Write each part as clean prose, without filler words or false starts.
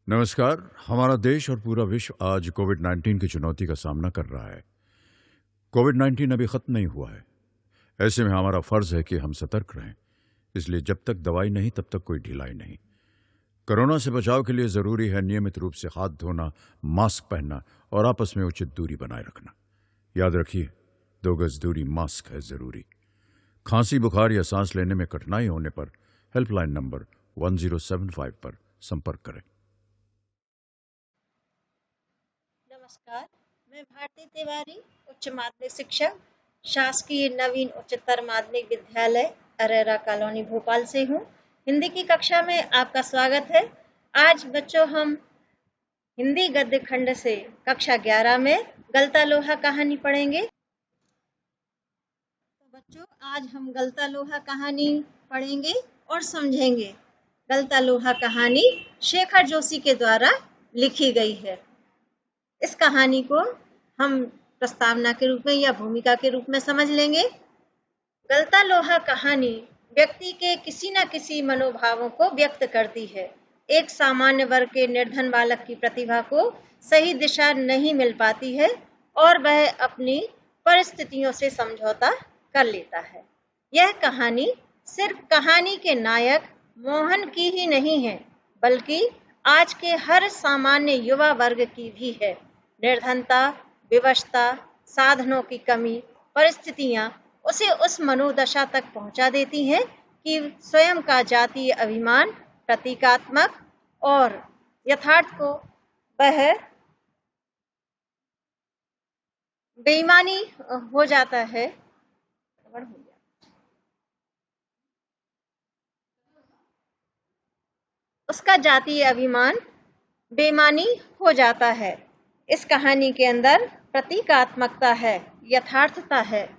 नमस्कार। हमारा देश और पूरा विश्व आज कोविड-19 की चुनौती का सामना कर रहा है। कोविड-19 अभी खत्म नहीं हुआ है। ऐसे में हमारा फर्ज है कि हम सतर्क रहें। इसलिए जब तक दवाई नहीं तब तक कोई ढिलाई नहीं। कोरोना से बचाव के लिए जरूरी है नियमित रूप से हाथ धोना, मास्क पहनना और आपस में उचित दूरी बनाए रखना। याद रखिए, 2 गज दूरी मास्क है जरूरी। खांसी, बुखार या सांस लेने में कठिनाई होने पर हेल्पलाइन नंबर 1075 पर संपर्क करें। नमस्कार, मैं भारती तिवारी, उच्च माध्यमिक शिक्षक, शासकीय नवीन उच्चतर माध्यमिक विद्यालय अरेरा कॉलोनी भोपाल से हूँ। हिंदी की कक्षा में आपका स्वागत है। आज बच्चों हम हिंदी गद्य खंड से कक्षा 11 में गलता लोहा कहानी पढ़ेंगे। तो बच्चों आज हम गलता लोहा कहानी पढ़ेंगे और समझेंगे। गलता लोहा कहानी शेखर जोशी के द्वारा लिखी गई है। इस कहानी को हम प्रस्तावना के रूप में या भूमिका के रूप में समझ लेंगे। गलता लोहा कहानी व्यक्ति के किसी न किसी मनोभावों को व्यक्त करती है। एक सामान्य वर्ग के निर्धन बालक की प्रतिभा को सही दिशा नहीं मिल पाती है और वह अपनी परिस्थितियों से समझौता कर लेता है। यह कहानी सिर्फ कहानी के नायक मोहन की ही नहीं है, बल्कि आज के हर सामान्य युवा वर्ग की भी है। निर्धनता, विवशता, साधनों की कमी, परिस्थितियां उसे उस मनोदशा तक पहुंचा देती हैं कि स्वयं का जातीय अभिमान प्रतीकात्मक और यथार्थ को वह बेईमानी हो जाता है। उसका जातीय अभिमान बेईमानी हो जाता है। इस कहानी के अंदर प्रतीकात्मकता है, यथार्थता है।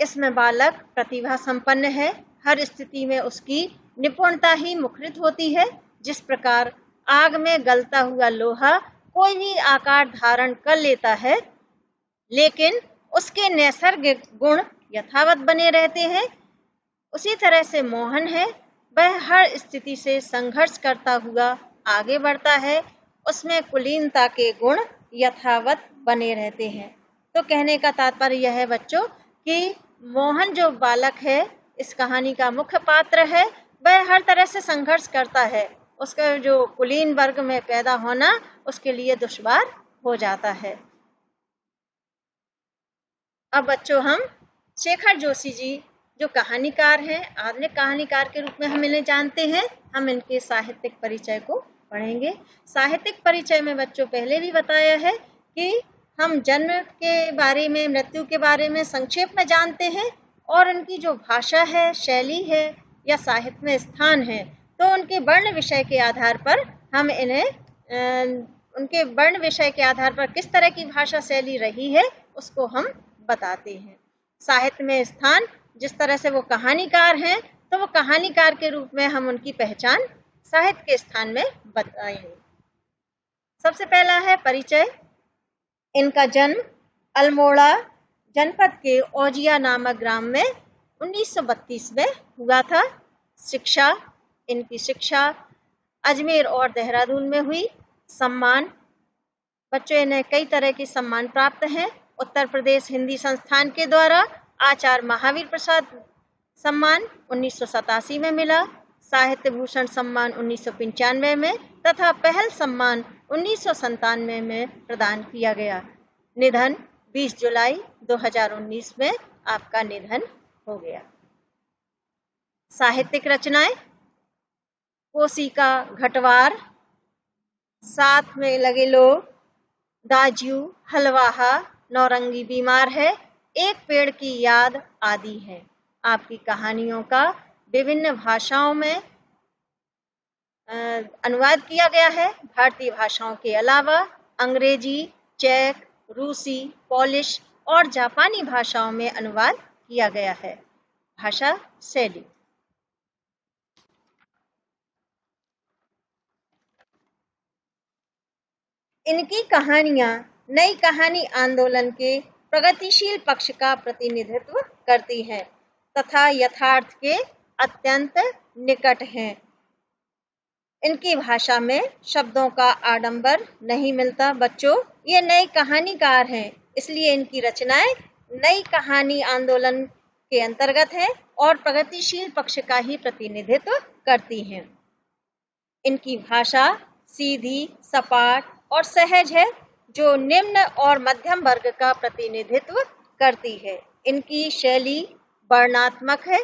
इसमें बालक प्रतिभा संपन्न है। हर स्थिति में उसकी निपुणता ही मुखरित होती है। जिस प्रकार आग में गलता हुआ लोहा कोई भी आकार धारण कर लेता है, लेकिन उसके नैसर्गिक गुण यथावत बने रहते हैं, उसी तरह से मोहन है। वह हर स्थिति से संघर्ष करता हुआ आगे बढ़ता है। उसमें कुलीनता के गुण यथावत बने रहते हैं। तो कहने का तात्पर्य यह है बच्चों कि मोहन जो बालक है, इस कहानी का मुख्य पात्र है, वह हर तरह से संघर्ष करता है। उसका जो कुलीन वर्ग में पैदा होना उसके लिए दुश्वार हो जाता है। अब बच्चों हम शेखर जोशी जी जो कहानीकार हैं, आधुनिक कहानीकार के रूप में हम इन्हें जानते हैं, हम इनके साहित्यिक परिचय को पढ़ेंगे। साहित्यिक परिचय में बच्चों पहले भी बताया है कि हम जन्म के बारे में, मृत्यु के बारे में संक्षेप में जानते हैं और उनकी जो भाषा है, शैली है या साहित्य में स्थान है, तो उनके वर्ण विषय के आधार पर हम इन्हें उनके वर्ण विषय के आधार पर किस तरह की भाषा शैली रही है उसको हम बताते हैं। साहित्य में स्थान, जिस तरह से वो कहानीकार हैं, तो वो कहानीकार के रूप में हम उनकी पहचान साहित्य के स्थान में बताएंगे। सबसे पहला है परिचय। इनका जन्म अल्मोड़ा जनपद के औजिया नामक ग्राम में 1932 में हुआ था। इनकी शिक्षा अजमेर और देहरादून में हुई। सम्मान, बच्चों इन्हें कई तरह के सम्मान प्राप्त हैं। उत्तर प्रदेश हिंदी संस्थान के द्वारा आचार्य महावीर प्रसाद सम्मान 1987 में मिला, साहित्य भूषण सम्मान 1995 में तथा पहल सम्मान 1997 में प्रदान किया गया। निधन 20 जुलाई 2019 में आपका निधन हो गया। साहित्यिक रचनाएं, कोशिका घटवार, साथ में लगे लोग, दाजू, हलवाहा, नौरंगी बीमार है, एक पेड़ की याद आदि है। आपकी कहानियों का विभिन्न भाषाओं में अनुवाद किया गया है। भारतीय भाषाओं के अलावा अंग्रेजी, चेक, रूसी, पोलिश और जापानी भाषाओं में अनुवाद किया गया है। भाषा शैली, इनकी कहानियां नई कहानी आंदोलन के प्रगतिशील पक्ष का प्रतिनिधित्व करती हैं तथा यथार्थ के अत्यंत निकट हैं। इनकी भाषा में शब्दों का आडंबर नहीं मिलता। बच्चों, ये नए कहानीकार हैं, इसलिए इनकी रचनाएं नई कहानी आंदोलन के अंतर्गत हैं और प्रगतिशील पक्ष का ही प्रतिनिधित्व करती हैं। इनकी भाषा सीधी, सपाट और सहज है, जो निम्न और मध्यम वर्ग का प्रतिनिधित्व करती है। इनकी शैली वर्णनात्मक है,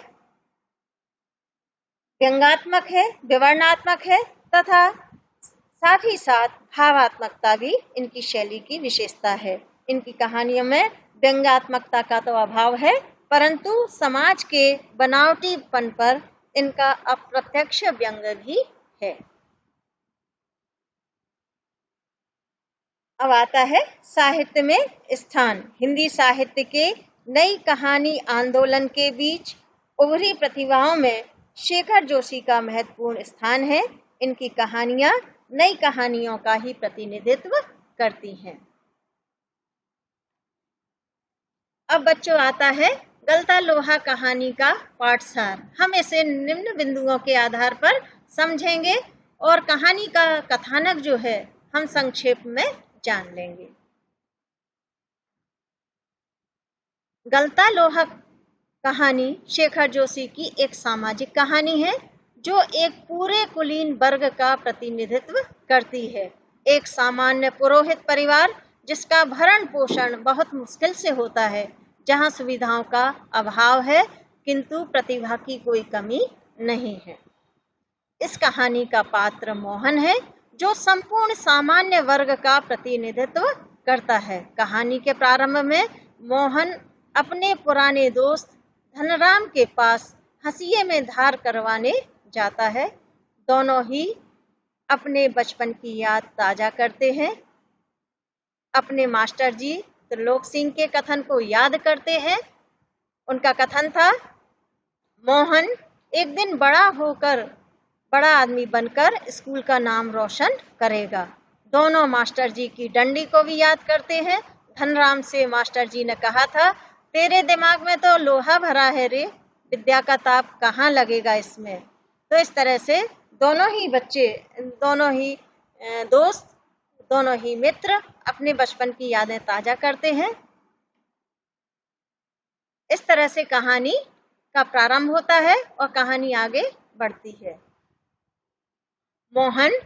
व्यंग्यात्मक है, विवरणात्मक है तथा साथ ही साथ भावात्मकता भी इनकी शैली की विशेषता है। इनकी कहानियों में व्यंग्यात्मकता का तो अभाव है, परंतु समाज के बनावटीपन पर इनका अप्रत्यक्ष व्यंग्य भी है। अब आता है साहित्य में स्थान। हिंदी साहित्य के नई कहानी आंदोलन के बीच उभरी प्रतिभाओं में शेखर जोशी का महत्वपूर्ण स्थान है। इनकी कहानियां नई कहानियों का ही प्रतिनिधित्व करती हैं। अब बच्चों आता है गलता लोहा कहानी का पाठसार। हम इसे निम्न बिंदुओं के आधार पर समझेंगे और कहानी का कथानक जो है हम संक्षेप में जान लेंगे। गलता लोहा कहानी शेखर जोशी की एक सामाजिक कहानी है, जो एक पूरे कुलीन वर्ग का प्रतिनिधित्व करती है। एक सामान्य पुरोहित परिवार जिसका भरण पोषण बहुत मुश्किल से होता है, जहां सुविधाओं का अभाव है किंतु प्रतिभा की कोई कमी नहीं है। इस कहानी का पात्र मोहन है, जो संपूर्ण सामान्य वर्ग का प्रतिनिधित्व करता है। कहानी के प्रारंभ में मोहन अपने पुराने दोस्त धनराम के पास हंसिये में धार करवाने जाता है। दोनों ही अपने बचपन की याद ताजा करते हैं। अपने मास्टर जी त्रिलोक सिंह के कथन को याद करते हैं। उनका कथन था, मोहन एक दिन बड़ा आदमी बनकर स्कूल का नाम रोशन करेगा। दोनों मास्टर जी की डंडी को भी याद करते हैं। धनराम से मास्टर जी ने कहा था, तेरे दिमाग में तो लोहा भरा है रे, विद्या का ताप कहाँ लगेगा इसमें। तो इस तरह से दोनों ही बच्चे, दोनों ही दोस्त, दोनों ही मित्र अपने बचपन की यादें ताजा करते हैं। इस तरह से कहानी का प्रारंभ होता है और कहानी आगे बढ़ती है। मोहन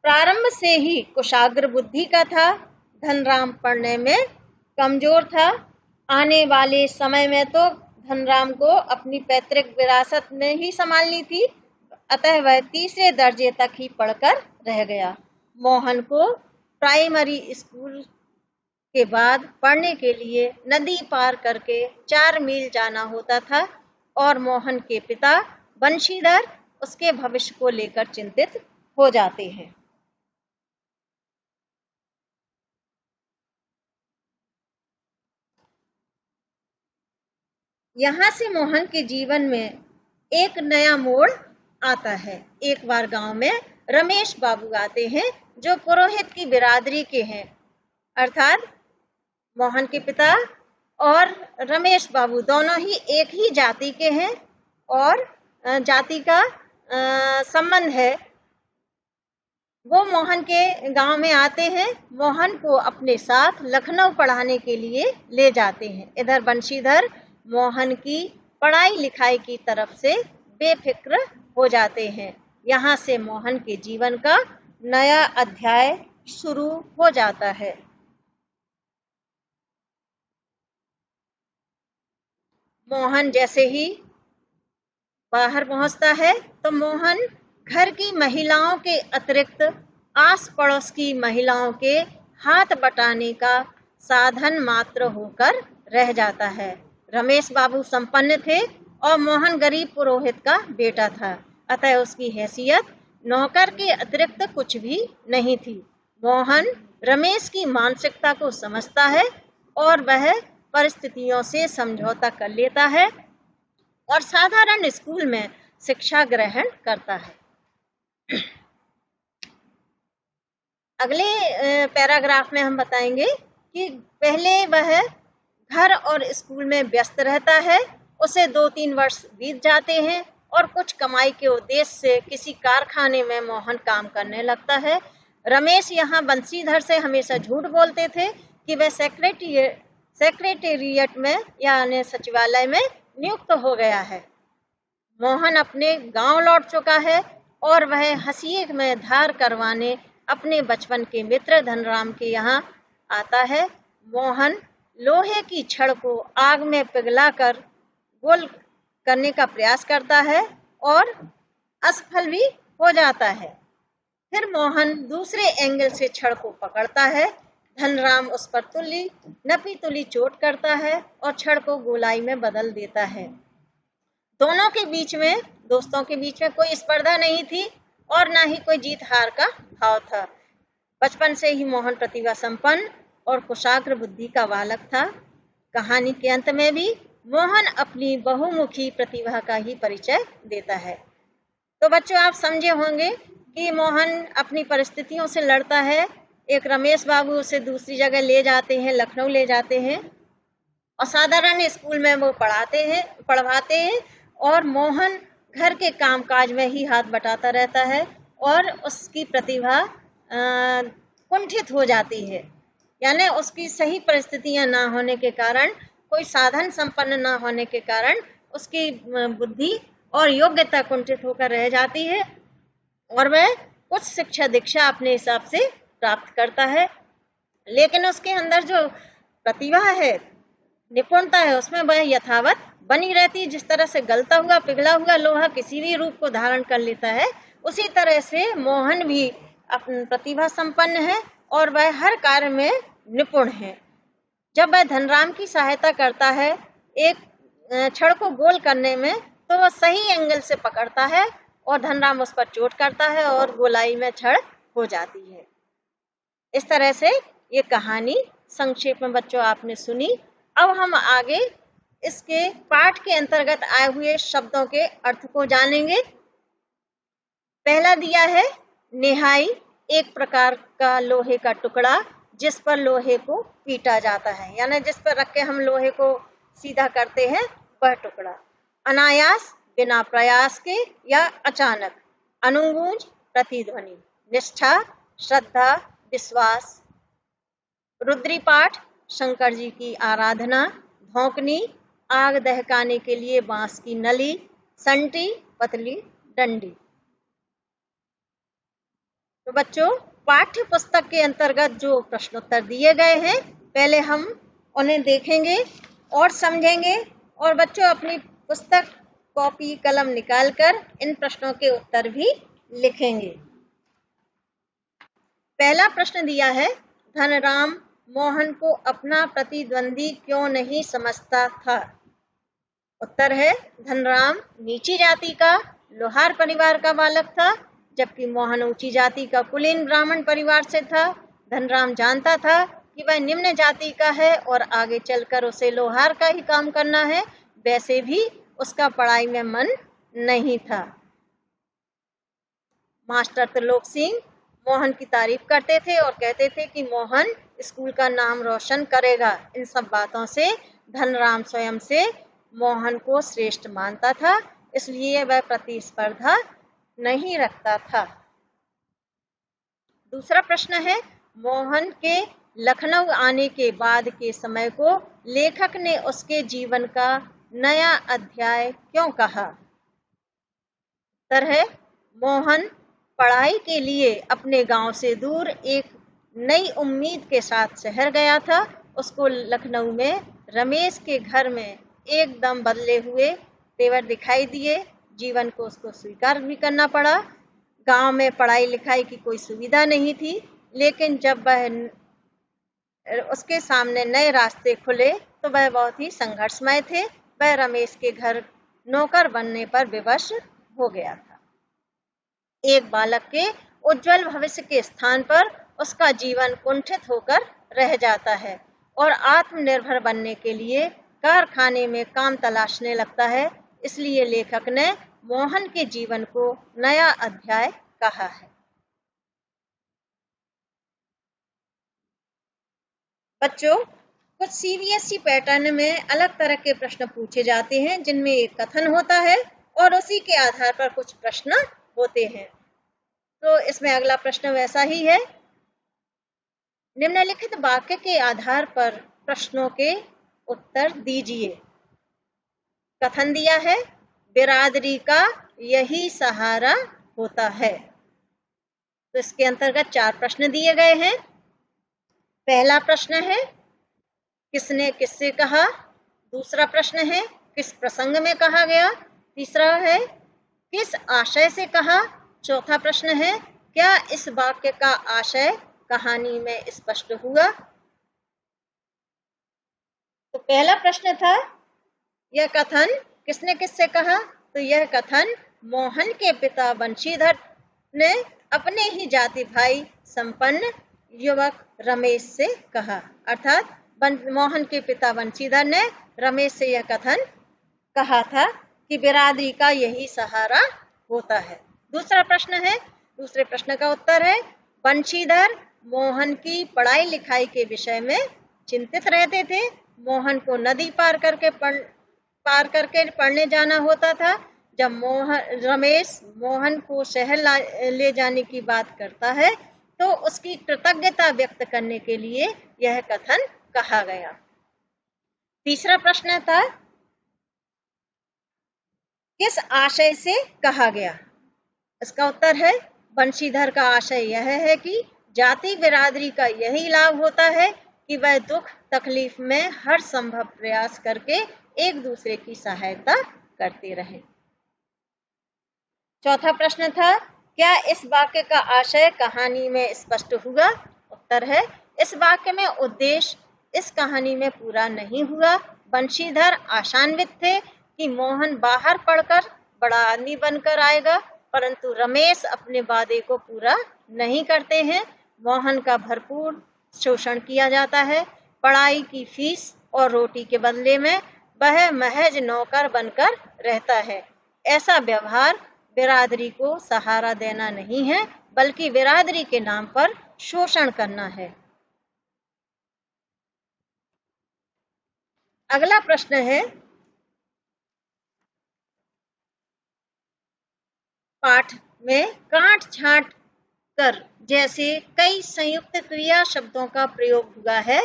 प्रारंभ से ही कुशाग्र बुद्धि का था। धनराम पढ़ने में कमजोर था। आने वाले समय में तो धनराम को अपनी पैतृक विरासत में ही संभालनी थी, अतः वह तीसरे दर्जे तक ही पढ़कर रह गया। मोहन को प्राइमरी स्कूल के बाद पढ़ने के लिए नदी पार करके 4 मील जाना होता था और मोहन के पिता बंशीधर उसके भविष्य को लेकर चिंतित हो जाते हैं। यहाँ से मोहन के जीवन में एक नया मोड़ आता है। एक बार गांव में रमेश बाबू आते हैं, जो पुरोहित की बिरादरी के हैं। अर्थात मोहन के पिता और रमेश बाबू दोनों ही एक ही जाति के हैं और जाति का संबंध है। वो मोहन के गांव में आते हैं, मोहन को अपने साथ लखनऊ पढ़ाने के लिए ले जाते हैं। इधर बंशीधर मोहन की पढ़ाई लिखाई की तरफ से बेफिक्र हो जाते हैं। यहाँ से मोहन के जीवन का नया अध्याय शुरू हो जाता है। मोहन जैसे ही बाहर पहुंचता है तो मोहन घर की महिलाओं के अतिरिक्त आस पड़ोस की महिलाओं के हाथ बटाने का साधन मात्र होकर रह जाता है। रमेश बाबू संपन्न थे और मोहन गरीब पुरोहित का बेटा था, अतः उसकी हैसियत नौकर के अतिरिक्त कुछ भी नहीं थी। मोहन रमेश की मानसिकता को समझता है और वह परिस्थितियों से समझौता कर लेता है और साधारण स्कूल में शिक्षा ग्रहण करता है। अगले पैराग्राफ में हम बताएंगे कि पहले वह घर और स्कूल में व्यस्त रहता है। उसे 2-3 वर्ष बीत जाते हैं और कुछ कमाई के उद्देश्य से किसी कारखाने में मोहन काम करने लगता है। रमेश यहाँ बंशीधर से हमेशा झूठ बोलते थे कि वह सेक्रेटेरिएट में यानी सचिवालय में नियुक्त हो गया है। मोहन अपने गांव लौट चुका है और वह हंसिए में धार करवाने अपने बचपन के मित्र धनराम के यहाँ आता है। मोहन लोहे की छड़ को आग में पिघलाकर गोल करने का प्रयास करता है और असफल भी हो जाता है। फिर मोहन दूसरे एंगल से छड़ को पकड़ता है। धनराम उस पर नपी तुली चोट करता है और छड़ को गोलाई में बदल देता है। दोनों के बीच में, दोस्तों के बीच में कोई स्पर्धा नहीं थी और ना ही कोई जीत हार का भाव था। बचपन से ही मोहन प्रतिभा संपन्न और कुशाग्र बुद्धि का बालक था। कहानी के अंत में भी मोहन अपनी बहुमुखी प्रतिभा का ही परिचय देता है। तो बच्चों, आप समझे होंगे कि मोहन अपनी परिस्थितियों से लड़ता है। एक रमेश बाबू उसे दूसरी जगह ले जाते हैं, लखनऊ ले जाते हैं और साधारण स्कूल में वो पढ़वाते हैं और मोहन घर के कामकाज में ही हाथ बटाता रहता है और उसकी प्रतिभा कुंठित हो जाती है। यानी उसकी सही परिस्थितियां ना होने के कारण, कोई साधन संपन्न ना होने के कारण उसकी बुद्धि और योग्यता कुंठित होकर रह जाती है और वह कुछ शिक्षा दीक्षा अपने हिसाब से प्राप्त करता है। लेकिन उसके अंदर जो प्रतिभा है, निपुणता है, उसमें वह यथावत बनी रहती है। जिस तरह से गलता हुआ पिघला हुआ लोहा किसी भी रूप को धारण कर लेता है, उसी तरह से मोहन भी अपनी प्रतिभा संपन्न है और वह हर कार्य में निपुण है। जब वह धनराम की सहायता करता है एक छड़ को गोल करने में, तो वह सही एंगल से पकड़ता है और धनराम उस पर चोट करता है और गोलाई में छड़ हो जाती है। इस तरह से ये कहानी संक्षेप में बच्चों आपने सुनी। अब हम आगे इसके पाठ के अंतर्गत आए हुए शब्दों के अर्थ को जानेंगे। पहला दिया है निहाई, एक प्रकार का लोहे का टुकड़ा जिस पर लोहे को पीटा जाता है, यानी जिस पर रख के हम लोहे को सीधा करते हैं, वह टुकड़ा। अनायास, बिना प्रयास के या अचानक। अनुगूंज, प्रतिध्वनि। निष्ठा, श्रद्धा, विश्वास। रुद्रीपाठ, शंकर जी की आराधना। धौंकनी, आग दहकाने के लिए बांस की नली। संटी, पतली डंडी। तो बच्चों, पाठ्य पुस्तक के अंतर्गत जो प्रश्नोत्तर दिए गए हैं, पहले हम उन्हें देखेंगे और समझेंगे और बच्चों अपनी पुस्तक, कॉपी, कलम निकालकर इन प्रश्नों के उत्तर भी लिखेंगे। पहला प्रश्न दिया है, धनराम मोहन को अपना प्रतिद्वंदी क्यों नहीं समझता था? उत्तर है, धनराम नीची जाति का लोहार परिवार का बालक था, जबकि मोहन ऊंची जाति का कुलीन ब्राह्मण परिवार से था। धनराम जानता था कि वह निम्न जाति का है और आगे चलकर उसे लोहार का ही काम करना है। वैसे भी उसका पढ़ाई में मन नहीं था। मास्टर त्रिलोक सिंह मोहन की तारीफ करते थे और कहते थे कि मोहन स्कूल का नाम रोशन करेगा। इन सब बातों से धनराम स्वयं से मोहन को श्रेष्ठ मानता था, इसलिए वह प्रतिस्पर्धा नहीं रखता था। दूसरा प्रश्न है, मोहन के लखनऊ आने के बाद के समय को लेखक ने उसके जीवन का नया अध्याय क्यों कहा? उत्तर है, मोहन पढ़ाई के लिए अपने गांव से दूर एक नई उम्मीद के साथ शहर गया था। उसको लखनऊ में रमेश के घर में एकदम बदले हुए तेवर दिखाई दिए। जीवन को उसको स्वीकार भी करना पड़ा। गांव में पढ़ाई लिखाई की कोई सुविधा नहीं थी, लेकिन जब वह उसके सामने नए रास्ते खुले तो वह बहुत ही संघर्षमय थे। वह रमेश के घर नौकर बनने पर विवश हो गया था। एक बालक के उज्जवल भविष्य के स्थान पर उसका जीवन कुंठित होकर रह जाता है और आत्मनिर्भर बनने के लिए कारखाने में काम तलाशने लगता है। इसलिए लेखक ने मोहन के जीवन को नया अध्याय कहा है। बच्चों, कुछ सीबीएसई पैटर्न में अलग तरह के प्रश्न पूछे जाते हैं, जिनमें एक कथन होता है और उसी के आधार पर कुछ प्रश्न होते हैं। तो इसमें अगला प्रश्न वैसा ही है। निम्नलिखित वाक्य के आधार पर प्रश्नों के उत्तर दीजिए। कथन दिया है, बिरादरी का यही सहारा होता है। तो इसके अंतर्गत 4 प्रश्न दिए गए हैं। पहला प्रश्न है, किसने किससे कहा। दूसरा प्रश्न है, किस प्रसंग में कहा गया। तीसरा है, किस आशय से कहा। चौथा प्रश्न है, क्या इस वाक्य का आशय कहानी में स्पष्ट हुआ। तो पहला प्रश्न था, यह कथन किसने किससे कहा। तो यह कथन मोहन के पिता बंशीधर ने अपने ही जाति भाई संपन्न युवक रमेश से कहा। अर्थात मोहन के पिता बंशीधर ने रमेश से यह कथन कहा था कि बिरादरी का यही सहारा होता है। दूसरा प्रश्न है, दूसरे प्रश्न का उत्तर है, बंशीधर मोहन की पढ़ाई लिखाई के विषय में चिंतित रहते थे। मोहन को नदी पार करके पढ़ने जाना होता था। जब रमेश मोहन को शहर ले जाने की बात करता है तो उसकी कृतज्ञता व्यक्त करने के लिए यह कथन कहा गया। तीसरा प्रश्न था, किस आशय से कहा गया। इसका उत्तर है, बंशीधर का आशय यह है कि जाति बिरादरी का यही लाभ होता है कि वह दुख तकलीफ में हर संभव प्रयास करके एक दूसरे की सहायता करते रहे। चौथा प्रश्न था, क्या इस वाक्य का आशय कहानी में स्पष्ट हुआ। उत्तर है, इस वाक्य में उद्देश्य इस कहानी में पूरा नहीं हुआ। बंशीधर आशान्वित थे कि मोहन बाहर पढ़कर बड़ा आदमी बनकर आएगा, परंतु रमेश अपने वादे को पूरा नहीं करते हैं। मोहन का भरपूर शोषण किया जाता है। पढ़ाई की फीस और रोटी के बदले में वह महज नौकर बनकर रहता है। ऐसा व्यवहार बिरादरी को सहारा देना नहीं है, बल्कि बिरादरी के नाम पर शोषण करना है। अगला प्रश्न है, पाठ में काट छांट कर जैसे कई संयुक्त क्रिया शब्दों का प्रयोग हुआ है।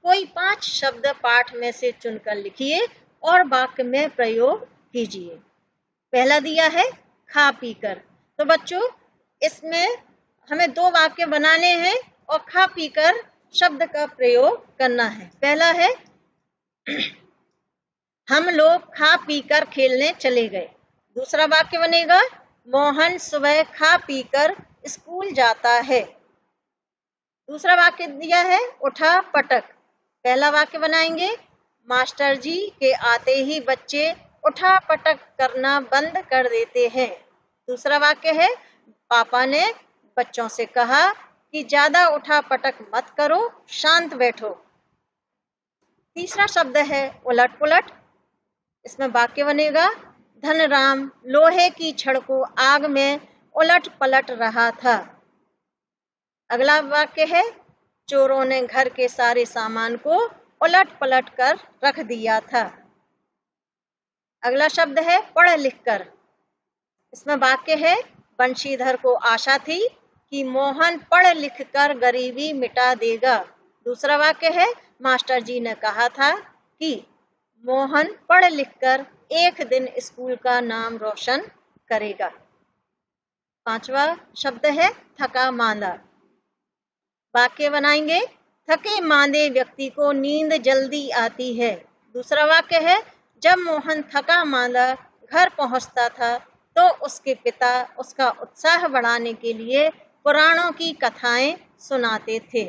कोई 5 शब्द पाठ में से चुनकर लिखिए और वाक्य में प्रयोग कीजिए। पहला दिया है, खा पी कर। तो बच्चों, इसमें हमें 2 वाक्य बनाने हैं और खा पी कर शब्द का प्रयोग करना है। पहला है, हम लोग खा पी कर खेलने चले गए। दूसरा वाक्य बनेगा, मोहन सुबह खा पी कर स्कूल जाता है। दूसरा वाक्य दिया है, उठा पटक। पहला वाक्य बनाएंगे, मास्टर जी के आते ही बच्चे उठा पटक करना बंद कर देते हैं। दूसरा वाक्य है, पापा ने बच्चों से कहा कि ज्यादा उठा पटक मत करो, शांत बैठो। तीसरा शब्द है उलट पुलट। इसमें वाक्य बनेगा, धनराम लोहे की छड़ को आग में उलट पलट रहा था। अगला वाक्य है, चोरों ने घर के सारे सामान को उलट पलट कर रख दिया था। अगला शब्द है पढ़ लिख कर। इसमें वाक्य है, बंशीधर को आशा थी कि मोहन पढ़ लिख कर गरीबी मिटा देगा। दूसरा वाक्य है, मास्टर जी ने कहा था कि मोहन पढ़ लिख कर एक दिन स्कूल का नाम रोशन करेगा। पांचवा शब्द है थका मांदा। वाक्य बनाएंगे, थके मांदे व्यक्ति को नींद जल्दी आती है। दूसरा वाक्य है, जब मोहन थका मांदा घर पहुंचता था तो उसके पिता उसका उत्साह बढ़ाने के लिए पुराणों की कथाएं सुनाते थे।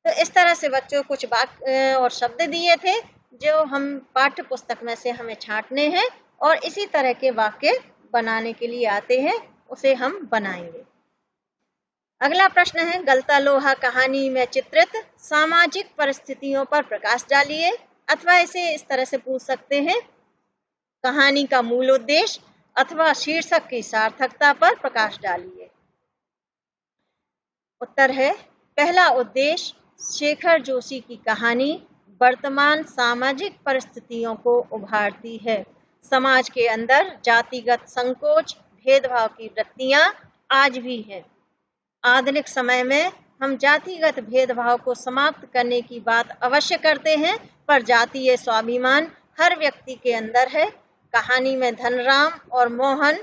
तो इस तरह से बच्चों कुछ वाक्य और शब्द दिए थे जो हम पाठ्य पुस्तक में से हमें छांटने हैं और इसी तरह के वाक्य बनाने के लिए आते हैं, उसे हम बनाएंगे। अगला प्रश्न है, गलता लोहा कहानी में चित्रित सामाजिक परिस्थितियों पर प्रकाश डालिए, अथवा इसे इस तरह से पूछ सकते हैं, कहानी का मूल उद्देश्य अथवा शीर्षक की सार्थकता पर प्रकाश डालिए। उत्तर है, पहला उद्देश्य, शेखर जोशी की कहानी वर्तमान सामाजिक परिस्थितियों को उभारती है। समाज के अंदर जातिगत संकोच, भेदभाव की वृत्तियां आज भी हैं। आधुनिक समय में हम जातिगत भेदभाव को समाप्त करने की बात अवश्य करते हैं, पर जातीय स्वाभिमान हर व्यक्ति के अंदर है। कहानी में धनराम और मोहन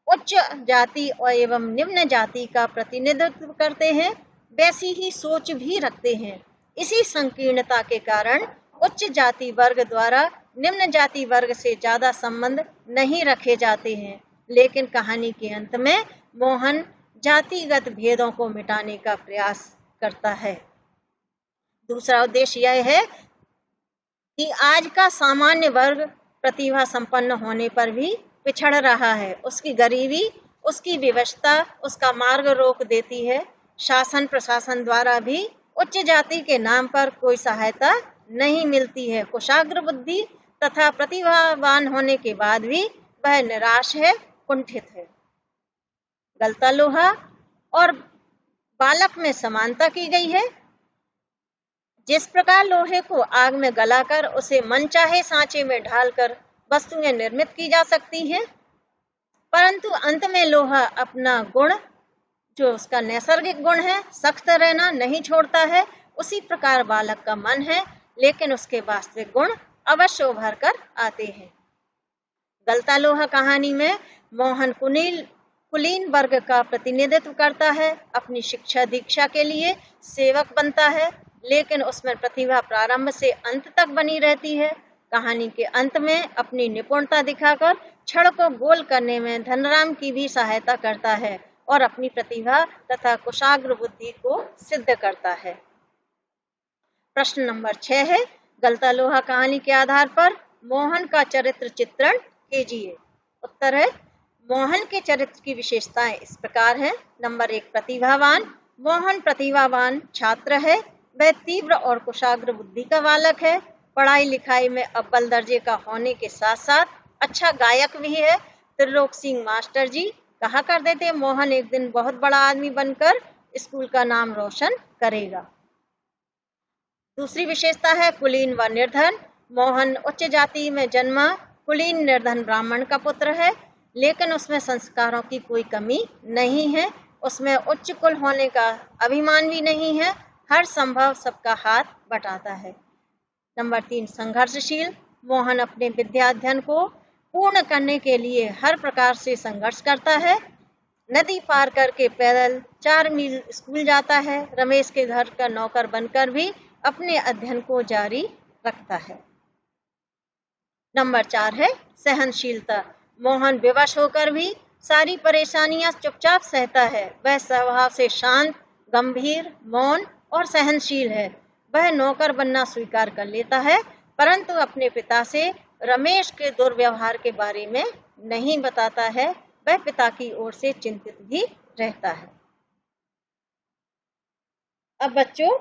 उच्च जाति और एवं निम्न जाति का प्रतिनिधित्व करते हैं, वैसी ही सोच भी रखते हैं। इसी संकीर्णता के कारण उच्च जाति वर्ग द्वारा निम्न जाति वर्ग से ज्यादा संबंध नहीं रखे जाते हैं, लेकिन कहानी के अंत में मोहन जातिगत भेदों को मिटाने का प्रयास करता है। दूसरा उद्देश्य यह है कि आज का सामान्य वर्ग प्रतिभा संपन्न होने पर भी पिछड़ रहा है। उसकी गरीबी, उसकी विवशता उसका मार्ग रोक देती है। शासन प्रशासन द्वारा भी उच्च जाति के नाम पर कोई सहायता नहीं मिलती है। कुशाग्र बुद्धि तथा प्रतिभावान होने के बाद भी वह निराश है, कुंठित है। गलता लोहा और बालक में समानता की गई है। जिस प्रकार लोहे को आग में गलाकर उसे मनचाहे सांचे में ढालकर वस्तुएं निर्मित की जा सकती हैं, परंतु अंत में लोहा अपना गुण, जो उसका नैसर्गिक गुण है, सख्त रहना नहीं छोड़ता है। उसी प्रकार बालक का मन है, लेकिन उसके वास्तविक गुण अवश्य उभर कर आते हैं। गलता लोहा कहानी में मोहन कुलीन वर्ग का प्रतिनिधित्व करता है। अपनी शिक्षा दीक्षा के लिए सेवक बनता है, लेकिन उसमें प्रतिभा प्रारंभ से अंत तक बनी रहती है। कहानी के अंत में अपनी निपुणता दिखाकर छड़ को गोल करने में धनराम की भी सहायता करता है और अपनी प्रतिभा तथा कुशाग्र बुद्धि को सिद्ध करता है। प्रश्न नंबर 6 है, गलता लोहा कहानी के आधार पर मोहन का चरित्र चित्रण कीजिए। उत्तर है, मोहन के चरित्र की विशेषताएं इस प्रकार हैं। नंबर 1, प्रतिभावान। मोहन प्रतिभावान छात्र है। वह तीव्र और कुशाग्र बुद्धि का बालक है। पढ़ाई लिखाई में अव्वल दर्जे का होने के साथ साथ अच्छा गायक भी है। त्रिलोक सिंह मास्टर जी कहा करते थे, मोहन एक दिन बहुत बड़ा आदमी बनकर स्कूल का नाम रोशन करेगा। दूसरी विशेषता है कुलीन व निर्धन। मोहन उच्च जाति में जन्मा कुलीन निर्धन ब्राह्मण का पुत्र है, लेकिन उसमें संस्कारों की कोई कमी नहीं है। उसमें उच्च कुल होने का अभिमान भी नहीं है। हर संभव सबका हाथ बटाता है। नंबर 3, संघर्षशील। मोहन अपने विद्याध्ययन को पूर्ण करने के लिए हर प्रकार से संघर्ष करता है। नदी पार करके पैदल 4 मील स्कूल जाता है। रमेश के घर का नौकर बनकर भी अपने अध्ययन को जारी रखता है। नंबर 4 है सहनशीलता। मोहन विवश होकर भी सारी परेशानियां चुपचाप सहता है। वह स्वभाव से शांत, गंभीर, मौन और सहनशील है। वह नौकर बनना स्वीकार कर लेता है, परंतु अपने पिता से रमेश के दुर्व्यवहार के बारे में नहीं बताता है। वह पिता की ओर से चिंतित भी रहता है। अब बच्चों,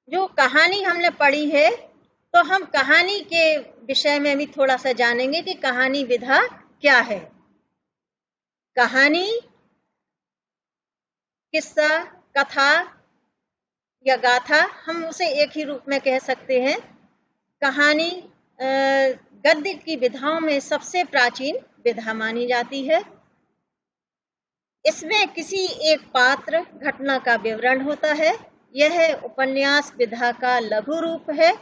जो कहानी हमने पढ़ी है, तो हम कहानी के विषय में भी थोड़ा सा जानेंगे कि कहानी विधा क्या है। कहानी, किस्सा, कथा या गाथा, हम उसे एक ही रूप में कह सकते हैं। कहानी गद्य की विधाओं में सबसे प्राचीन विधा मानी जाती है। इसमें किसी एक पात्र, घटना का विवरण होता है। यह उपन्यास विधा का लघु रूप है।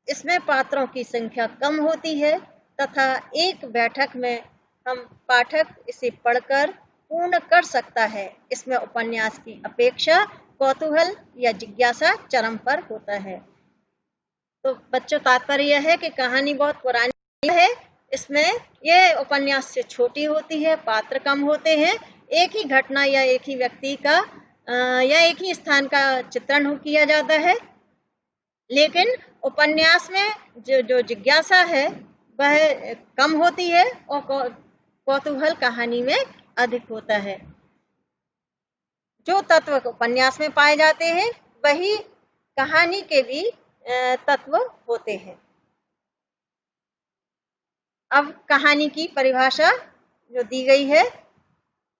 इसमें पात्रों की संख्या कम होती है तथा एक बैठक में हम पाठक इसे पढ़कर पूर्ण कर सकता है। इसमें उपन्यास की अपेक्षा कौतूहल या जिज्ञासा चरम पर होता है। तो बच्चों, तात्पर्य यह है कि कहानी बहुत पुरानी है। इसमें यह उपन्यास से छोटी होती है, पात्र कम होते हैं। एक ही घटना या एक ही व्यक्ति का या एक ही स्थान का चित्रण किया जाता है, लेकिन उपन्यास में जो जिज्ञासा है वह कम होती है और कौतूहल कहानी में अधिक होता है। जो तत्व उपन्यास में पाए जाते हैं वही कहानी के भी तत्व होते हैं। अब कहानी की परिभाषा जो दी गई है,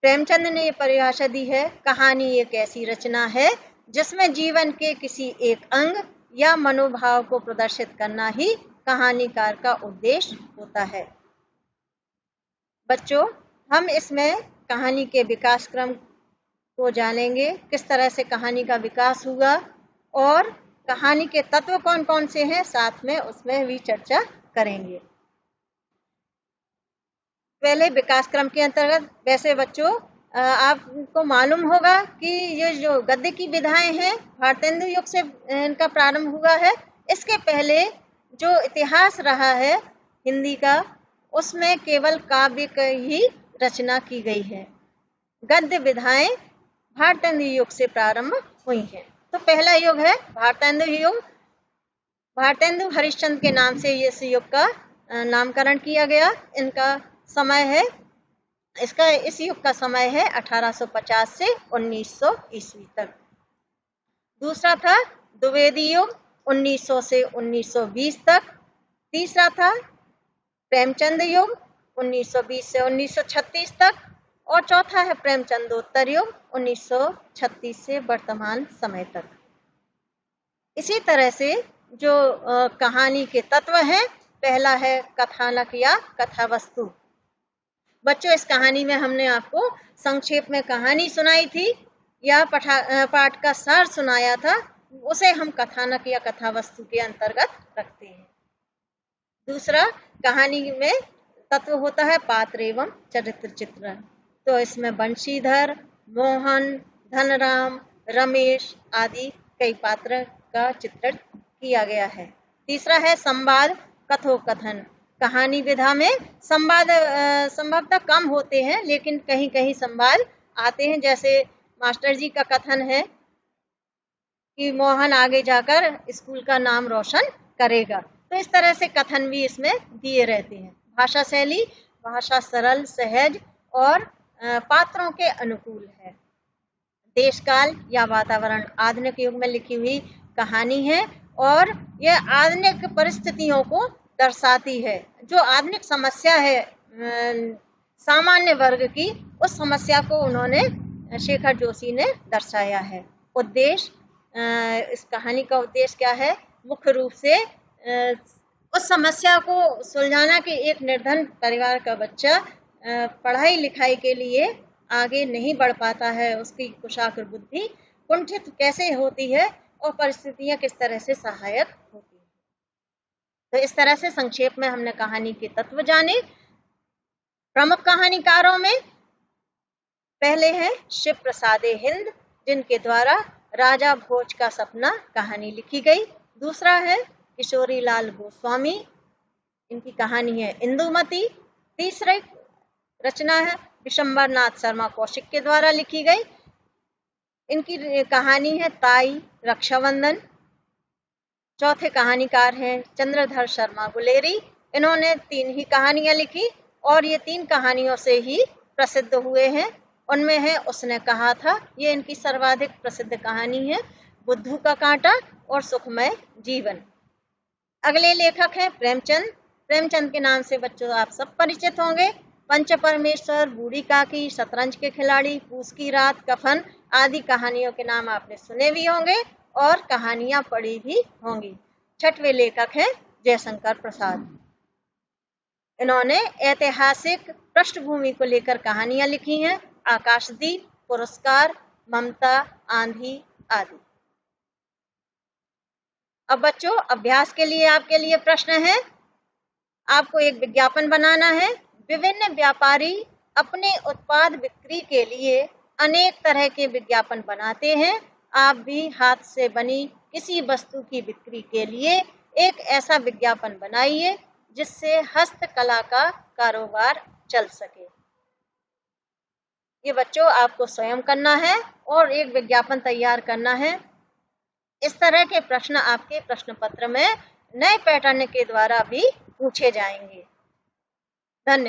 प्रेमचंद ने ये परिभाषा दी है, कहानी एक ऐसी रचना है जिसमें जीवन के किसी एक अंग या मनोभाव को प्रदर्शित करना ही कहानीकार का उद्देश्य होता है। बच्चों, हम इसमें कहानी के विकास क्रम को जानेंगे, किस तरह से कहानी का विकास हुआ और कहानी के तत्व कौन कौन से हैं, साथ में उसमें भी चर्चा करेंगे। पहले विकास क्रम के अंतर्गत, वैसे बच्चों आपको मालूम होगा कि ये जो गद्य की विधाएं हैं भारतेंदु युग से इनका प्रारंभ हुआ है। इसके पहले जो इतिहास रहा है हिंदी का, उसमें केवल काव्य की ही रचना की गई है। गद्य विधाएं भारतेंदु युग से प्रारंभ हुई हैं। तो पहला युग है भारतेंदु युग। भारतेंदु हरिश्चंद्र के नाम से इस युग का नामकरण किया गया। इस युग का समय है 1850 से 1900 ईस्वी तक। दूसरा था द्विवेदी युग 1900 से 1920 तक। तीसरा था प्रेमचंद युग 1920 से 1936 तक। और चौथा है प्रेमचंदोत्तर युग 1936 से वर्तमान समय तक। इसी तरह से जो कहानी के तत्व हैं, पहला है कथानक या कथा वस्तु। बच्चों, इस कहानी में हमने आपको संक्षेप में कहानी सुनाई थी या पाठ का सार सुनाया था, उसे हम कथानक या कथा वस्तु के अंतर्गत रखते हैं। दूसरा, कहानी में तत्व होता है पात्र एवं चरित्र चित्रण। तो इसमें बंशीधर, मोहन, धनराम, रमेश आदि कई पात्र का चित्रण किया गया है। तीसरा है संवाद कथोकथन। कहानी विधा में संवाद संभवतः कम होते हैं, लेकिन कहीं कहीं संवाद आते हैं। जैसे मास्टर जी का कथन है कि मोहन आगे जाकर स्कूल का नाम रोशन करेगा। तो इस तरह से कथन भी इसमें दिए रहते हैं। भाषा शैली, भाषा सरल, सहज और पात्रों के अनुकूल है। देश काल या वातावरण आधुनिक युग में लिखी हुई कहानी है और यह आधुनिक परिस्थितियों को दर्शाती है। जो आधुनिक समस्या है सामान्य वर्ग की, उस समस्या को उन्होंने शेखर जोशी ने दर्शाया है। उद्देश्य, इस कहानी का उद्देश्य क्या है? मुख्य रूप से उस समस्या को सुलझाना कि एक निर्धन परिवार का बच्चा पढ़ाई लिखाई के लिए आगे नहीं बढ़ पाता है, उसकी कुशाग्र बुद्धि कुंठित कैसे होती है और परिस्थितियां किस तरह से सहायक होती है। तो इस तरह से संक्षेप में हमने कहानी के तत्व जाने। प्रमुख कहानीकारों में पहले हैं शिव प्रसाद हिंद, जिनके द्वारा राजा भोज का सपना कहानी लिखी गई। दूसरा है किशोरी लाल गोस्वामी, इनकी कहानी है इंदुमती। तीसरी रचना है विशंबर नाथ शर्मा कौशिक के द्वारा लिखी गई, इनकी कहानी है ताई रक्षाबंधन। चौथे कहानीकार हैं चंद्रधर शर्मा गुलेरी, इन्होंने 3 ही कहानियां लिखी और ये 3 कहानियों से ही प्रसिद्ध हुए हैं। उनमें है उसने कहा था, ये इनकी सर्वाधिक प्रसिद्ध कहानी है। बुद्धू का कांटा और सुखमय जीवन। अगले लेखक हैं प्रेमचंद। प्रेमचंद के नाम से बच्चों आप सब परिचित होंगे। पंच परमेश्वर, बूढ़ी काकी, शतरंज के खिलाड़ी, पूस की रात, कफन आदि कहानियों के नाम आपने सुने भी होंगे और कहानियां पढ़ी भी होंगी। छठवें लेखक हैं जयशंकर प्रसाद। इन्होंने ऐतिहासिक पृष्ठभूमि को लेकर कहानियां लिखी हैं। आकाशदीप, पुरस्कार, ममता, आंधी आदि। अब बच्चों, अभ्यास के लिए आपके लिए प्रश्न है। आपको एक विज्ञापन बनाना है। विभिन्न व्यापारी अपने उत्पाद बिक्री के लिए अनेक तरह के विज्ञापन बनाते हैं। आप भी हाथ से बनी किसी वस्तु की बिक्री के लिए एक ऐसा विज्ञापन बनाइए जिससे हस्तकला का कारोबार चल सके। ये बच्चों आपको स्वयं करना है और एक विज्ञापन तैयार करना है। इस तरह के प्रश्न आपके प्रश्न पत्र में नए पैटर्न के द्वारा भी पूछे जाएंगे।